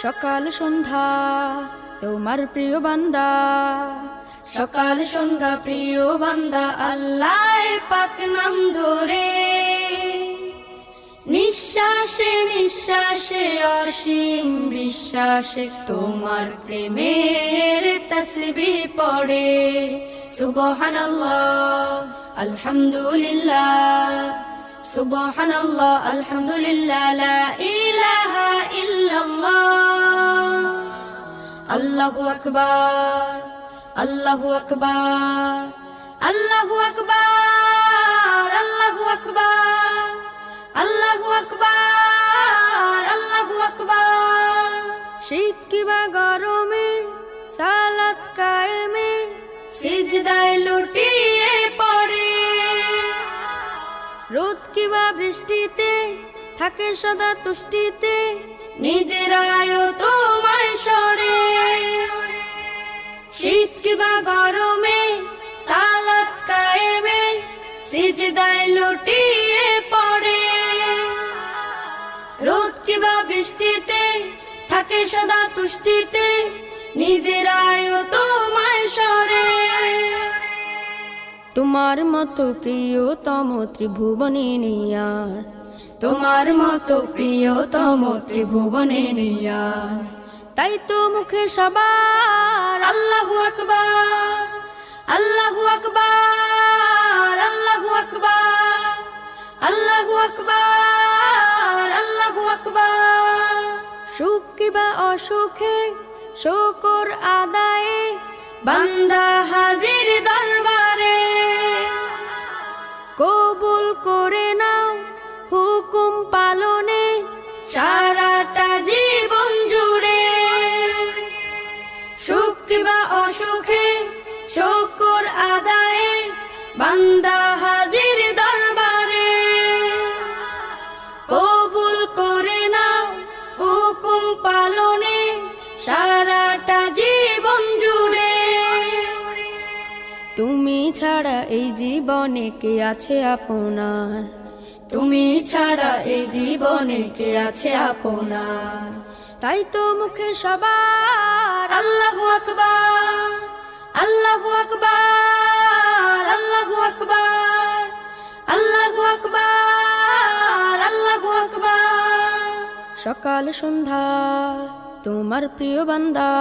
সকাল সন্ধ্যা তোমার প্রিয় বান্দা, সকাল সন্ধ্যা প্রিয় বান্দা আল্লাহ পাক নাম ধরে, নিঃশ্বাসে নিঃশ্বাসে অসীম বিশ্বাসে তোমার প্রেমের তাসবিহ পড়ে। সুবহানাল্লাহ আলহামদুলিল্লাহ, সুবহানাল্লাহ আলহামদুলিল্লাহ, লা ইলাহা ইল্লাল্লাহ, আল্লাহু আকবার, আল্লাহু আকবার, আল্লাহু আকবার, আল্লাহু আকবার, আল্লাহু আকবার, আল্লাহু আকবার। শীত কিবা গরমে সালাত কায়েমে সিজদায় লুটিয়ে পড়ে, রোদ কিবা বৃষ্টিতে থাকে সদা তুষ্টিতে, নিদ্রায় তোমায় সরে। শীত কিবা গরমে সালাত কায়েমে সিজদায় লুটিয়ে পড়ে, রোদ কিবা বৃষ্টিতে থাকে সদা তুষ্টিতে, নিদ্রায় তোমায় সরে। তোমার মতো প্রিয়তম ত্রিভুবনে নিয়ার, তোমার মতো প্রিয়তম ত্রিভুবনে নিয়ার, তাই তো মুখে সবার আল্লাহু আকবার, আল্লাহু আকবার, আল্লাহু আকবার, আল্লাহু আকবার, আল্লাহু আকবার। সুখ কিবা অসুখে শুকর আদায়ে বান্দা হাজির দরবারে, কবুল করে নাও হুকুম পালনে সারাটা জীবন জুড়ে। সুখ কিবা অসুখে শুকর আদায়ে বান্দা হাজির দরবারে, কবুল করে নাও হুকুম পালনে সারাটা জীবন জুড়ে। তুমি ছাড়া এই জীবনে কে আছে আপনার, তুমি ছাড়া এই জীবনে কে আছে আপনার, তাই তো মুখে সবার আল্লাহু আকবার, আল্লাহু আকবার, আল্লাহু আকবার, আল্লাহু আকবার, আল্লাহু আকবার। সকাল সন্ধ্যা তোমার প্রিয় বান্দা,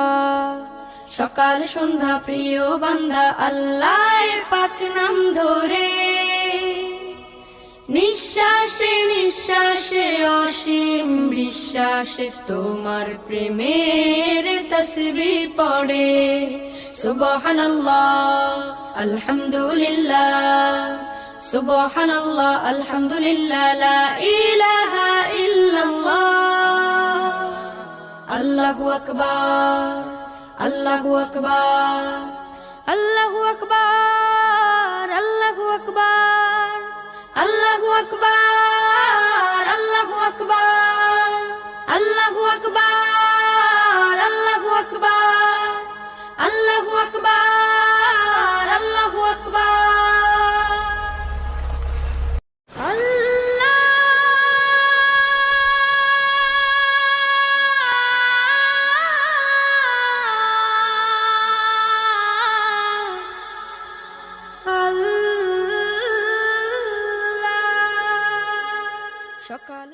সকাল সন্ধ্যা প্রিয় বান্দা আল্লাহ পাক নাম ধরে, নিঃশ্বাসে নিঃশ্বাসে অসীম বিশ্বাসে তোমার প্রেমের তাসবিহ পড়ে। সুবহানাল্লাহ আলহামদুলিল্লাহ, সুবহানাল্লাহ আলহামদুলিল্লাহ, লা ইলাহা ইল্লাল্লাহ, আল্লাহু আকবার, আল্লাহু আকবার, আল্লাহু আকবার, আল্লাহু আকবার, আল্লাহু আকবার, আল্লাহু আকবার, আল্লাহু আকবার, আল্লাহু আকবার, আল্লাহু আকবার, আল্লাহু আকবার। সকাল